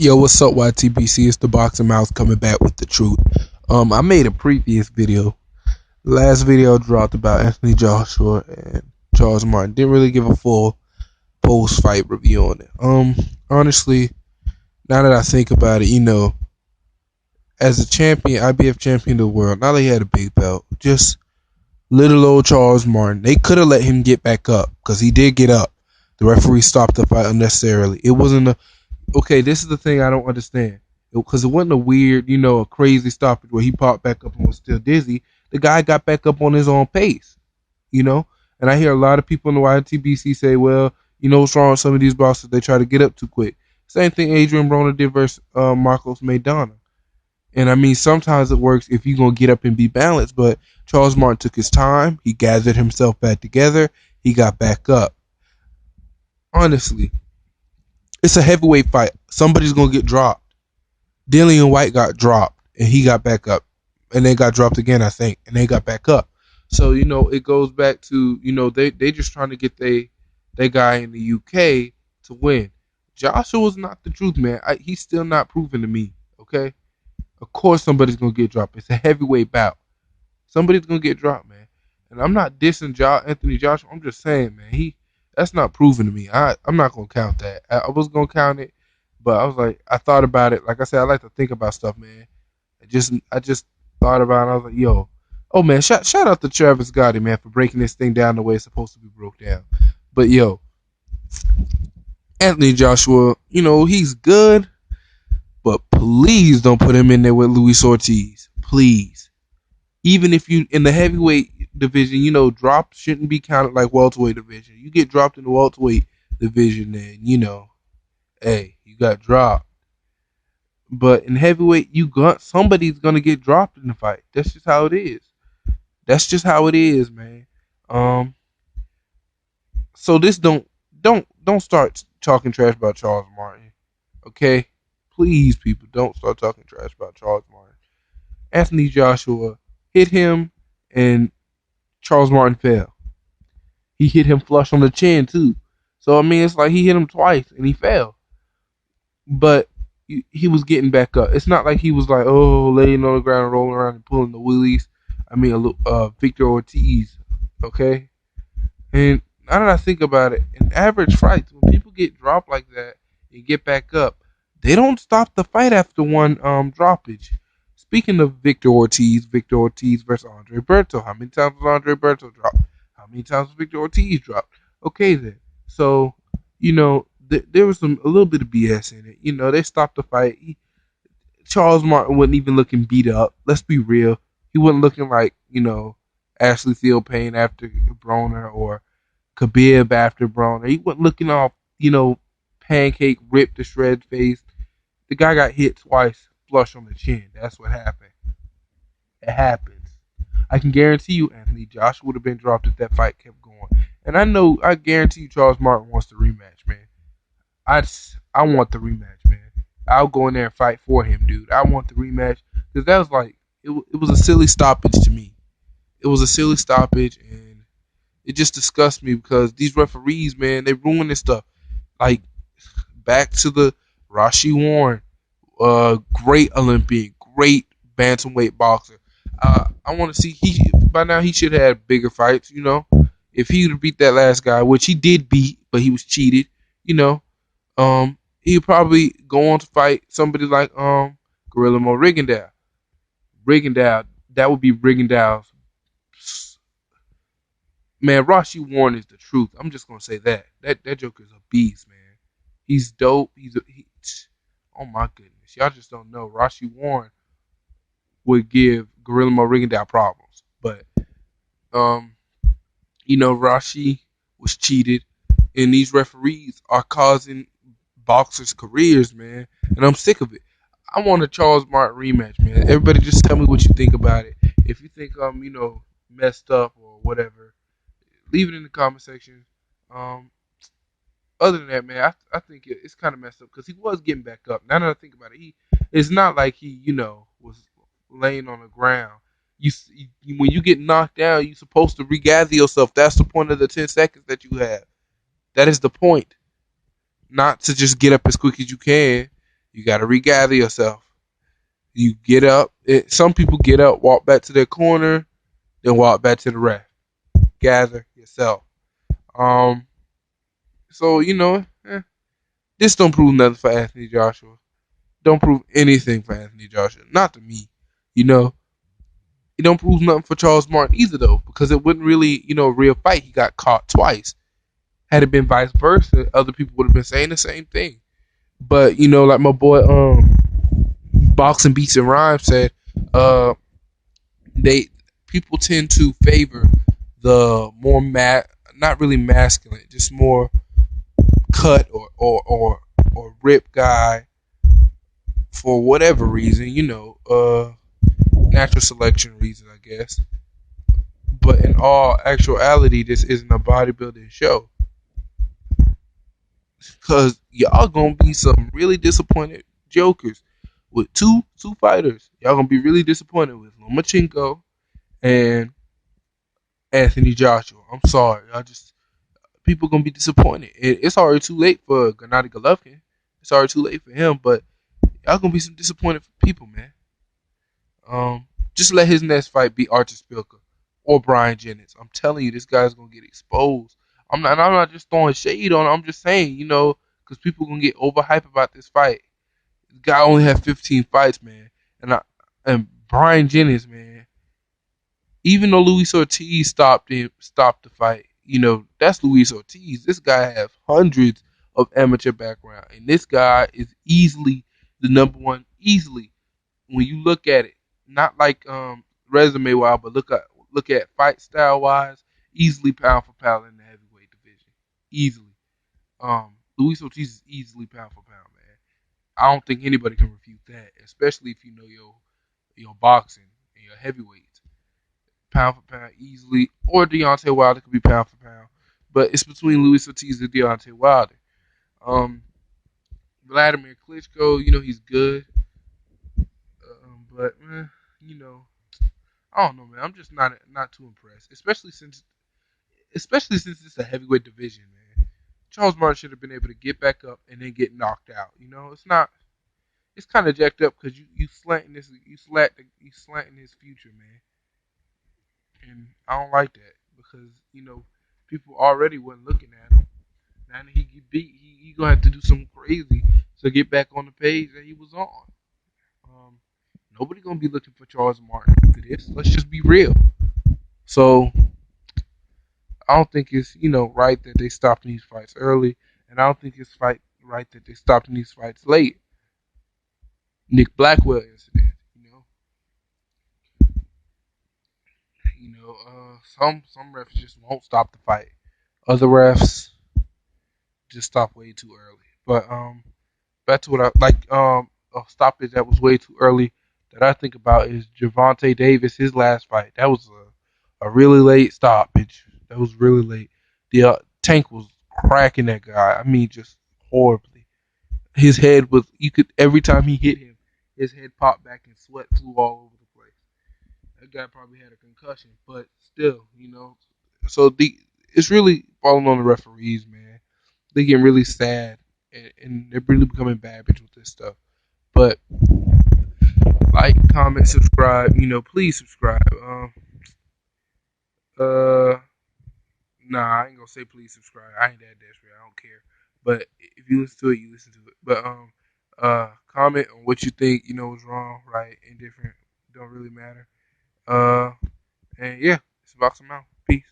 Yo, what's up, YTBC? It's the Boxing Mouse coming back with the truth. I made a previous video. Last video dropped about Anthony Joshua and Charles Martin. Didn't really give a full post-fight review on it. Honestly, now that I think about it, as a champion, IBF champion of the world, now that he had a big belt, just little old Charles Martin, they could have let him get back up because he did get up. The referee stopped the fight unnecessarily. It wasn't a okay, this is the thing I don't understand. Because it wasn't a weird, a crazy stoppage where he popped back up and was still dizzy. The guy got back up on his own pace, And I hear a lot of people in the YTBC say, well, what's wrong with some of these boxers? They try to get up too quick. Same thing Adrian Broner did versus Marcos Maidana. And I mean, sometimes it works if you're going to get up and be balanced. But Charles Martin took his time. He gathered himself back together. He got back up. Honestly, it's a heavyweight fight. Somebody's going to get dropped. Dillian White got dropped, and he got back up. And then got dropped again, I think, and they got back up. So, it goes back to, they just trying to get they guy in the UK to win. Joshua's not the truth, man. He's still not proven to me, okay? Of course somebody's going to get dropped. It's a heavyweight bout. Somebody's going to get dropped, man. And I'm not dissing Anthony Joshua. I'm just saying, man, that's not proven to me. I'm not going to count that. I was going to count it, but I was like, I thought about it. Like I said, I like to think about stuff, man. I just thought about it. I was like, yo. Oh, man, shout out to Travis Gotti, man, for breaking this thing down the way it's supposed to be broke down. But, yo, Anthony Joshua, he's good, but please don't put him in there with Luis Ortiz. Please. Even if you, in the heavyweight division, drop shouldn't be counted like welterweight division. You get dropped in the welterweight division, then, hey, you got dropped. But in heavyweight, somebody's gonna get dropped in the fight. That's just how it is. That's just how it is, man. So this don't start talking trash about Charles Martin, okay? Please, people, don't start talking trash about Charles Martin. Anthony Joshua hit him, and Charles Martin fell. He hit him flush on the chin, too. So, I mean, it's like he hit him twice, and he fell. But he was getting back up. It's not like he was like, laying on the ground and rolling around and pulling the wheelies. I mean, Victor Ortiz, okay? And now that I think about it, in average fights, when people get dropped like that and get back up, they don't stop the fight after one droppage. Speaking of Victor Ortiz versus Andre Berto. How many times was Andre Berto dropped? How many times was Victor Ortiz dropped? Okay, then. So, there was a little bit of BS in it. They stopped the fight. Charles Martin wasn't even looking beat up. Let's be real. He wasn't looking like, Ashley Theo Payne after Broner or Khabib after Broner. He wasn't looking all, pancake, ripped to shred face. The guy got hit twice, flush on the chin. That's what happened. It happens. I can guarantee you Anthony Joshua would have been dropped if that fight kept going. And I guarantee you Charles Martin wants the rematch, man. I want the rematch, man. I'll go in there and fight for him, dude. I want the rematch because that was like it was a silly stoppage to me. It was a silly stoppage, and it just disgusts me because these referees, man, they ruin this stuff. Like back to the Rashi Warren, great Olympian, great bantamweight boxer. I want to see by now he should have had bigger fights. If he would have beat that last guy, which he did beat, but he was cheated. He'd probably go on to fight somebody like Guillermo Rigondeaux. That would be Rigondeaux's. Man, Rashi Warren is the truth. I'm just gonna say that. That joker's a beast, man. He's dope. Oh my goodness, y'all just don't know. Rashi Warren would give Guillermo Rigondeaux problems, but Rashi was cheated, and these referees are causing boxers' careers, man. And I'm sick of it. I want a Charles Martin rematch, man. Everybody just tell me what you think about it. If you think I'm, messed up or whatever, leave it in the comment section. Other than that, man, I think it's kind of messed up because he was getting back up. Now that I think about it, it's not like he, was laying on the ground. When you get knocked down, you're supposed to regather yourself. That's the point of the 10 seconds that you have. That is the point. Not to just get up as quick as you can. You got to regather yourself. You get up. Some people get up, walk back to their corner, then walk back to the ref. Gather yourself. Um. So this don't prove nothing for Anthony Joshua. Don't prove anything for Anthony Joshua. Not to me. You know, it don't prove nothing for Charles Martin either, though, because it wouldn't really, a real fight. He got caught twice. Had it been vice versa, other people would have been saying the same thing. But like my boy, Boxing Beats and Rhymes said, uh, they people tend to favor the more not really masculine, just more cut or rip guy for whatever reason, natural selection reason, I guess. But in all actuality, this isn't a bodybuilding show. Cause y'all gonna be some really disappointed jokers with two fighters. Y'all gonna be really disappointed with Lomachenko and Anthony Joshua. I'm sorry, y'all just people gonna be disappointed. It's already too late for Gennady Golovkin. It's already too late for him, but y'all gonna be some disappointed people, man. Just let his next fight be Artur Spilka or Brian Jennings. I'm telling you, this guy's gonna get exposed. I'm not just throwing shade on him. I'm just saying, because people gonna get overhyped about this fight. This guy only had 15 fights, man, and Brian Jennings, man. Even though Luis Ortiz stopped the fight, that's Luis Ortiz. This guy has hundreds of amateur background, and this guy is easily the number one. Easily, when you look at it, not like resume wise, but look at fight style wise, easily pound for pound in the heavyweight division, easily. Luis Ortiz is easily pound for pound, man. I don't think anybody can refute that, especially if you know your boxing and your heavyweights. Pound for pound easily, or Deontay Wilder could be pound for pound, but it's between Luis Ortiz and Deontay Wilder. Um, Vladimir Klitschko, he's good, but I don't know, man. I'm just not too impressed, especially since it's a heavyweight division, man. Charles Martin should have been able to get back up and then get knocked out. It's not. It's kind of jacked up because you slanting his future, man. And I don't like that because people already wasn't looking at him. Now that he get beat, he gonna have to do something crazy to get back on the page that he was on. Um, Nobody gonna be looking for Charles Martin after this. Let's just be real. So I don't think it's right that they stopped these fights early, and I don't think it's right that they stopped these fights late. Nick Blackwell incident, some refs just won't stop the fight. Other refs just stop way too early. But back to what I like. A stoppage that was way too early that I think about is Gervonta Davis. His last fight that was a really late stoppage. That was really late. The Tank was cracking that guy. I mean, just horribly. His head was. You could every time he hit him, his head popped back and sweat flew all over the place. That guy probably had a concussion, but still, So it's really falling on the referees, man. They getting really sad, and they're really becoming bad bitch with this stuff. But like, comment, subscribe. Please subscribe. Uh, nah, I ain't gonna say please subscribe. I ain't that desperate. I don't care. But if you listen to it, you listen to it. But comment on what you think. Was wrong, right, indifferent. Don't really matter. Uh, and yeah, it's about some out. Peace.